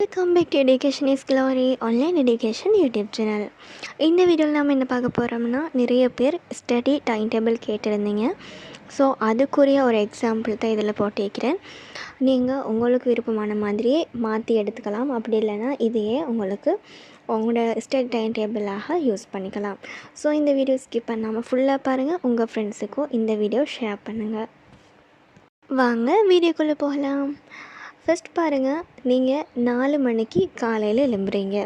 Welcome back to education is glory online education YouTube channel. இந்த வீடியோவில் நம்ம என்ன பார்க்க போகிறோம்னா, நிறைய பேர் ஸ்டடி டைம் டேபிள் கேட்டிருந்தீங்க. ஸோ அதுக்குரிய ஒரு எக்ஸாம்பிள் தான் இதில் போட்டிருக்கிறேன். நீங்கள் உங்களுக்கு விருப்பமான மாதிரியே மாற்றி எடுத்துக்கலாம். அப்படி இல்லைன்னா இதையே உங்களுக்கு உங்களோட ஸ்டடி டைம் டேபிளாக யூஸ் பண்ணிக்கலாம். ஸோ இந்த வீடியோ ஸ்கிப் பண்ணாமல் ஃபுல்லாக பாருங்கள். உங்கள் ஃப்ரெண்ட்ஸுக்கும் இந்த வீடியோ ஷேர் பண்ணுங்கள். வாங்க வீடியோக்குள்ளே போகலாம். ஃபஸ்ட் பாருங்கள், நீங்கள் 4 மணிக்கு காலையில் எழும்புறீங்க.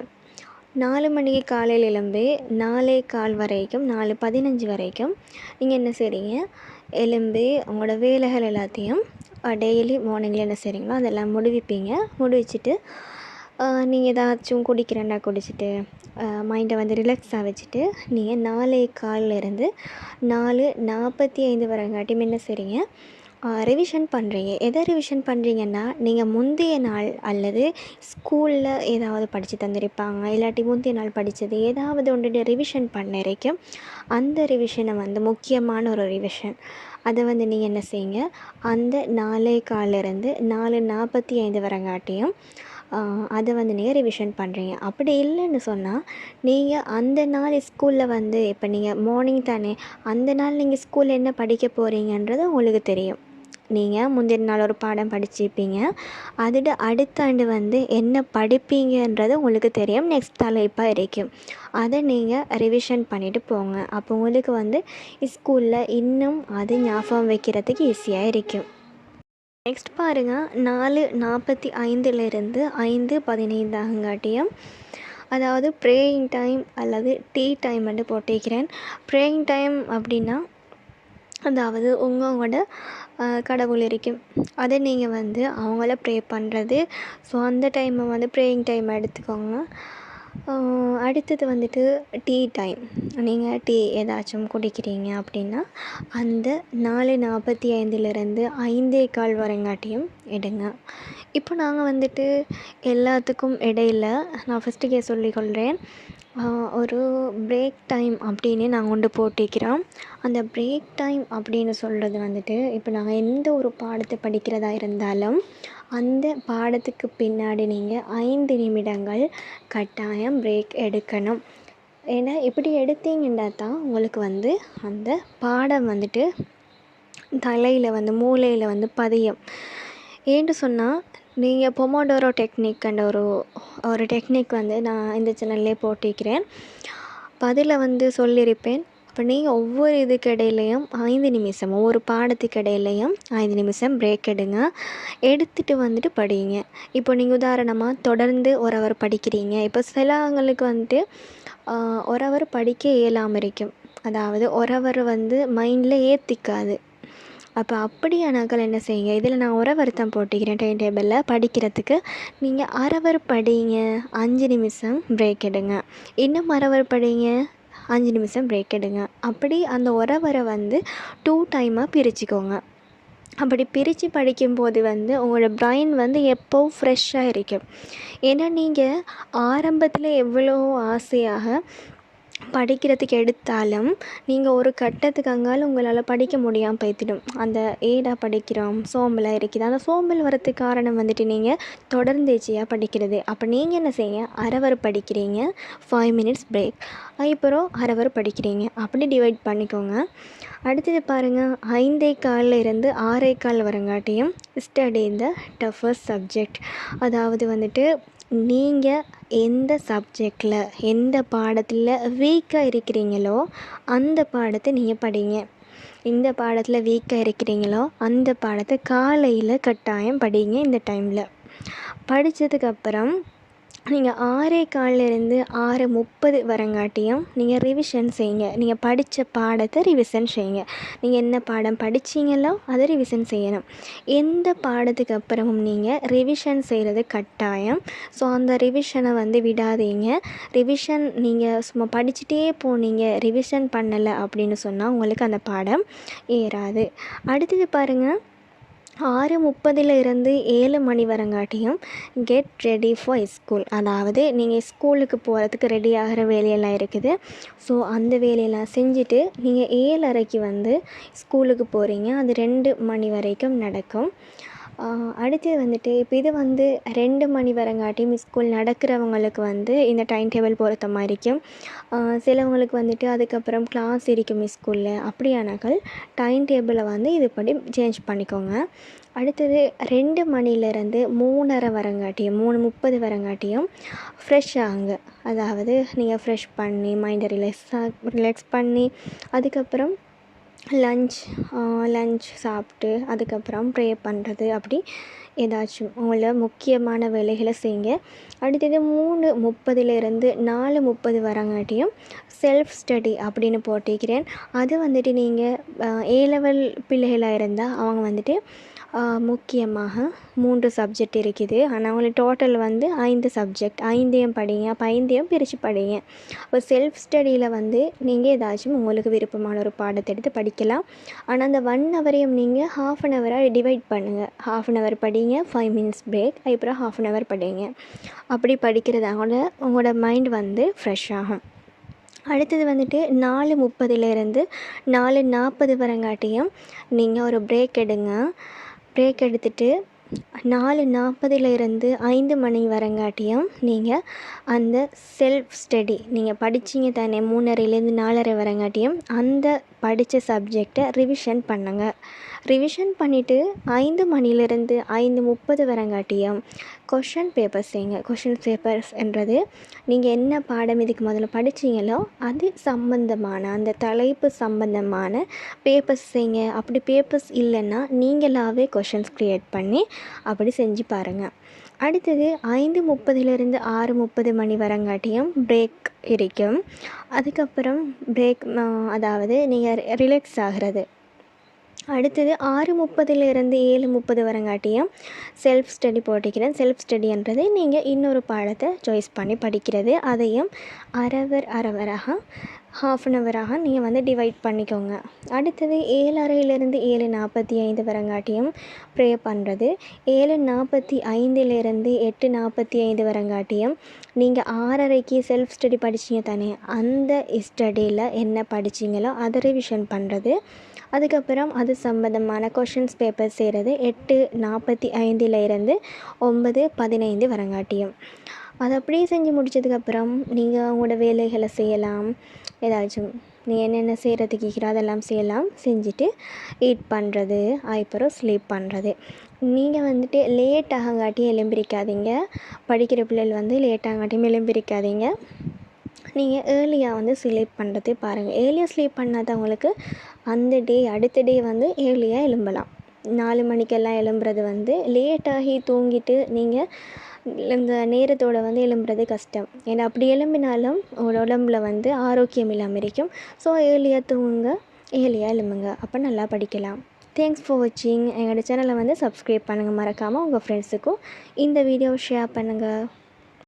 4 மணிக்கு காலையில் எழும்பி 4:15 வரைக்கும் 4:15 வரைக்கும் நீங்கள் என்ன செய்கிறீங்க, எழும்பி உங்களோட வேலைகள் எல்லாத்தையும் டெய்லி மார்னிங்கில் என்ன செய்கிறீங்களோ அதெல்லாம் முடிவிப்பீங்க. முடிவிச்சிட்டு நீங்கள் ஏதாச்சும் குடிக்கிறேன்னா குடிச்சிட்டு மைண்டை ரிலாக்ஸாக வச்சுட்டு நீங்கள் 4:15 4:45 வரங்காட்டியும் என்ன செய்கிறீங்க, ரிவிஷன் பண்ணுறீங்க. எதை ரிவிஷன் பண்ணுறீங்கன்னா, நீங்கள் முந்தைய நாள் அல்லது ஸ்கூலில் ஏதாவது படித்து தந்திருப்பாங்க, இல்லாட்டி முந்தைய நாள் படித்தது ஏதாவது ஒன்று ரிவிஷன் பண்ண வரைக்கும் அந்த ரிவிஷனை முக்கியமான ஒரு ரிவிஷன் அதை நீங்கள் என்ன செய்யுங்க, அந்த 4:15 4:45 வரங்காட்டியும் அதை நீங்கள் ரிவிஷன் பண்ணுறீங்க. அப்படி இல்லைன்னு சொன்னால், நீங்கள் அந்த நாள் ஸ்கூலில் இப்போ நீங்கள் மார்னிங் தானே, அந்த நாள் நீங்கள் ஸ்கூலில் என்ன படிக்க போகிறீங்கன்றது உங்களுக்கு தெரியும். நீங்கள் முந்தின நாள் ஒரு பாடம் படிச்சிருப்பீங்க, அதோட அடுத்த ஆண்டு என்ன படிப்பீங்கன்றது உங்களுக்கு தெரியும். நெக்ஸ்ட் தலைப்பாக இருக்கும். அதை நீங்கள் ரிவிஷன் பண்ணிவிட்டு போங்க. அப்போ உங்களுக்கு ஸ்கூலில் இன்னும் அது ஞாபகம் வைக்கிறதுக்கு ஈஸியாக இருக்கும். நெக்ஸ்ட் பாருங்கள், 4:45 5:15 ஆகுங்காட்டியும், அதாவது ப்ரேயிங் டைம் அல்லது டீ டைம் போட்டிருக்கிறேன். ப்ரேயிங் டைம் அப்படின்னா, அதாவது உங்களோட கடவுள் இருக்கும், அதை நீங்கள் அவங்கள ப்ரே பண்ணுறது. ஸோ அந்த டைமை ப்ரேயிங் டைம் எடுத்துக்கோங்க. அடுத்தது டீ டைம். நீங்கள் டீ ஏதாச்சும் குடிக்கிறீங்க அப்படின்னா அந்த 4:45 5:15 வரங்காட்டியும் எடுங்க. இப்போ நாங்கள் எல்லாத்துக்கும் இடையில் நான் ஃபஸ்ட்டுக்கே சொல்லிக்கொள்கிறேன், ஒரு பிரேக் டைம் அப்படின்னு நாங்கள் போட்டிருக்கிறோம். அந்த பிரேக் டைம் அப்படின்னு சொல்கிறது இப்போ நாங்கள் எந்த ஒரு பாடத்தை படிக்கிறதா இருந்தாலும் அந்த பாடத்துக்கு பின்னாடி நீங்கள் 5 நிமிடங்கள் கட்டாயம் பிரேக் எடுக்கணும். ஏன்னா இப்படி எடுத்தீங்கன்னா தான் உங்களுக்கு அந்த பாடம் தலையில் மூளையில் பதியும். ஏன்னு சொன்னால், நீங்கள் பொமோடோரோ டெக்னிக் ஒரு டெக்னிக் நான் இந்த சேனல்லே போட்டிருக்கிறேன். பதில் சொல்லியிருப்பேன். இப்போ நீங்கள் ஒவ்வொரு இதுக்கு இடையிலையும் 5 நிமிஷம், ஒவ்வொரு பாடத்துக்கு இடையிலையும் 5 நிமிஷம் பிரேக் எடுங்க. எடுத்துகிட்டு படிங்க. இப்போ நீங்கள் உதாரணமாக தொடர்ந்து ஒரு ஹவர் படிக்கிறீங்க. இப்போ சிலவங்களுக்கு ஒரு ஹவர் படிக்க இயலாமல் இருக்கும். அதாவது ஒரு ஹவர் மைண்டில் ஏற்றிக்காது. அப்போ அப்படியானாக்கள் என்ன செய்யுங்க, இதில் நான் ஒரு வருத்தம் போட்டிக்கிறேன் டைம் டேபிளில் படிக்கிறதுக்கு. நீங்கள் அரை படிங்க, 5 நிமிஷம் பிரேக் எடுங்க. இன்னும் அரை படிங்க, 5 நிமிஷம் பிரேக் எடுங்க. அப்படி அந்த ஒரு வரை 2 டைமாக பிரிச்சுக்கோங்க. அப்படி பிரித்து படிக்கும்போது உங்களோட பிரைன் எப்போவும் ஃப்ரெஷ்ஷாக இருக்கும். ஏன்னா நீங்கள் ஆரம்பத்தில் எவ்வளோ ஆசையாக படிக்கிறதுக்கு எடுத்தாலும் நீங்கள் ஒரு கட்டத்துக்கு அங்கால உங்களால் படிக்க முடியாமல் போய்த்திடும். அந்த ஏடா படிக்கிறோம், சோம்பலாக இருக்குது. அந்த சோம்பல் வரத்துக்கு காரணம் நீங்கள் தொடர்ந்தேச்சியாக படிக்கிறது. அப்போ நீங்கள் என்ன செய்யுங்க, அரை படிக்கிறீங்க, 5 மினிட்ஸ் பிரேக், அப்புறம் அரை படிக்கிறீங்க, அப்படி டிவைட் பண்ணிக்கோங்க. அடுத்தது பாருங்கள், 5:15 6:15 வரங்காட்டியும் ஸ்டடி இந்த டஃபஸ்ட் சப்ஜெக்ட். அதாவது நீங்கள் எந்த சப்ஜெக்டில் எந்த பாடத்தில் வீக்காக இருக்கிறீங்களோ அந்த பாடத்தை நீங்கள் படிங்க. எந்த பாடத்தில் வீக்காக இருக்கிறீங்களோ அந்த பாடத்தை காலையில் கட்டாயம் படிங்க. இந்த டைமில் படித்ததுக்கப்புறம் நீங்கள் 6:15 6:30 வரங்காட்டியும் நீங்கள் ரிவிஷன் செய்யுங்க. நீங்கள் படித்த பாடத்தை ரிவிஷன் செய்யுங்க. நீங்கள் என்ன பாடம் படித்தீங்களோ அதை ரிவிஷன் செய்யணும். எந்த பாடத்துக்கு அப்புறமும் நீங்கள் ரிவிஷன் செய்கிறது கட்டாயம். ஸோ அந்த ரிவிஷனை விடாதீங்க. ரிவிஷன் நீங்கள் சும்மா படிச்சுட்டே போனீங்க, ரிவிஷன் பண்ணலை அப்படின்னு சொன்னால் உங்களுக்கு அந்த பாடம் ஏறாது. அடுத்தது பாருங்கள், 6:30 7 மணி வரங்காட்டியும் கெட் ரெடி ஃபார் ஸ்கூல். அதாவது நீங்கள் ஸ்கூலுக்கு போகிறதுக்கு ரெடி ஆகிற வேலையெல்லாம் இருக்குது. ஸோ அந்த வேலையெல்லாம் செஞ்சுட்டு நீங்கள் 7:30க்கு ஸ்கூலுக்கு போகிறீங்க. அது 2 மணி வரைக்கும் நடக்கும். அடுத்தது வந்துட்டு இப்போ இது வந்து 2 மணி வரங்காட்டியும் ஸ்கூல் நடக்கிறவங்களுக்கு வந்து இந்த டைம் டேபிள் பொறுத்த மாதிரிக்கும் சிலவங்களுக்கு வந்துட்டு அதுக்கப்புறம் கிளாஸ் இருக்கும் ஸ்கூலில். அப்படியானாக்கள் டைம் டேபிளை வந்து இதுபடி சேஞ்ச் பண்ணிக்கோங்க. அடுத்தது 2 மணிலேருந்து 3:30 வரங்காட்டியும் 3:30 வரங்காட்டியும் ஃப்ரெஷ் ஆகுங்க. அதாவது நீங்கள் ஃப்ரெஷ் பண்ணி மைண்டை ரிலாக்ஸ் பண்ணி அதுக்கப்புறம் லஞ்ச் சாப்பிட்டு அதுக்கப்புறம் ப்ரே பண்ணுறது அப்படி ஏதாச்சும் உங்களோட முக்கியமான வேலைகளை செய்யுங்க. அடுத்தது 3:30லேருந்து 4:30 வரங்காட்டியும் செல்ஃப் ஸ்டடி அப்படின்னு போட்டிருக்கிறேன். அது வந்துட்டு நீங்கள் ஏ லெவல் பிள்ளைகளாக இருந்தால் அவங்க வந்துட்டு முக்கியமாக 3 சப்ஜெக்ட் இருக்குது. ஆனால் அவங்களுக்கு டோட்டல் வந்து 5 சப்ஜெக்ட். 5ஐயும் படிங்க. அப்போ 5ஐயும் பிரித்து படிங்க. இப்போ செல்ஃப் ஸ்டடியில் வந்து நீங்கள் ஏதாச்சும் உங்களுக்கு விருப்பமான ஒரு பாடத்தை எடுத்து படிக்கலாம். ஆனால் அந்த 1 ஹவரையும் நீங்கள் 1/2 ஹவராக டிவைட் பண்ணுங்கள். 1/2 ஹவர் படிங்க, 5 மினிட்ஸ் பிரேக், அப்புறம் 1/2 ஹவர் படிங்க. அப்படி படிக்கிறதால உங்களோட மைண்ட் வந்து ஃப்ரெஷ் ஆகும். அடுத்தது வந்துட்டு 4:30லேருந்து 4:40 வரங்காட்டியும் நீங்கள் ஒரு பிரேக் எடுங்க. பிரேக் எடுத்துகிட்டு 4:40லேருந்து 5 மணி வரங்காட்டியும் நீங்கள் அந்த செல்ஃப் ஸ்டடி நீங்கள் படிச்சிங்க தானே 3:30லேருந்து 4:30 வரங்காட்டியும் அந்த படித்த சப்ஜெக்டை ரிவிஷன் பண்ணுங்கள். ரிவிஷன் பண்ணிவிட்டு 5 மணிலேருந்து 5:30 வரங்காட்டியும் கொஷின் பேப்பர்ஸ் செய்யுங்க. கொஷின் பேப்பர்ஸ்ன்றது நீங்கள் என்ன பாடம் இதுக்கு முதல்ல படிச்சிங்களோ அது சம்பந்தமான அந்த தலைப்பு சம்பந்தமான பேப்பர்ஸ் செய்யுங்க. அப்படி பேப்பர்ஸ் இல்லைன்னா நீங்களாகவே கொஷின்ஸ் க்ரியேட் பண்ணி அப்படி செஞ்சு பாருங்கள். அடுத்தது 5:30லேருந்து 6:30 மணி வரங்காட்டியும் பிரேக் இருக்கும். அதுக்கப்புறம் பிரேக் அதாவது நீங்கள் ரிலாக்ஸ் ஆகிறது. அடுத்தது 6:30லேருந்து 7:30 வரங்காட்டியும் செல்ஃப் ஸ்டடி போட்டிக்கிறேன். செல்ஃப் ஸ்டடின்றது நீங்கள் இன்னொரு பாடத்தை சாய்ஸ் பண்ணி படிக்கிறது. அதையும் அரை ஹவராக நீங்கள் வந்து டிவைட் பண்ணிக்கோங்க. அடுத்தது 7:30லேருந்து 7:45 வரங்காட்டியும் ப்ரே பண்ணுறது. 7:45லேருந்து 8:45 வரங்காட்டியும் நீங்கள் 6:30க்கு செல்ஃப் ஸ்டடி படிச்சிங்க தானே அந்த ஸ்டடியில் என்ன படிச்சிங்களோ அதை ரிவிஷன் பண்ணுறது. அதுக்கப்புறம் அது சம்பந்தமான கொஷின்ஸ் பேப்பர் செய்கிறது 8:45லேருந்து 9:15 வரங்காட்டியும். அதை அப்படியே செஞ்சு முடித்ததுக்கப்புறம் நீங்கள் உங்களோட வேலைகளை செய்யலாம். ஏதாச்சும் நீங்கள் என்னென்ன செய்கிறதுக்கு இருக்கிற அதெல்லாம் செய்யலாம். செஞ்சுட்டு ஈட் பண்ணுறது, அப்புறம் ஸ்லீப் பண்ணுறது. நீங்கள் வந்துட்டு லேட் ஆகங்காட்டியும் எழும்பிரிக்காதீங்க. படிக்கிற பிள்ளைகள் வந்து லேட் ஆகங்காட்டியும் எழும்பிரிக்காதீங்க. நீங்கள் ஏர்லியாக வந்து ஸ்லீப் பண்ணுறது பாருங்கள். ஏர்லியாக ஸ்லீப் பண்ணால் தான் உங்களுக்கு அந்த அடுத்த டே வந்து ஏர்லியாக எழும்பலாம். 4 மணிக்கெல்லாம் எழும்புறது வந்து லேட்டாகி தூங்கிட்டு நீங்கள் இந்த நேரத்தோடு வந்து எழும்புறது கஷ்டம். ஏன்னா அப்படி எழும்பினாலும் உடம்புல வந்து ஆரோக்கியம் இல்லாமல் இருக்கும். ஸோ ஏர்லியாக தூங்குங்க, ஏர்லியாக எழும்புங்க. அப்போ நல்லா படிக்கலாம். தேங்க்ஸ் ஃபார் வாட்சிங். எங்களோட சேனலை வந்து சப்ஸ்கிரைப் பண்ணுங்கள். மறக்காமல் உங்கள் ஃப்ரெண்ட்ஸுக்கும் இந்த வீடியோவை ஷேர் பண்ணுங்கள்.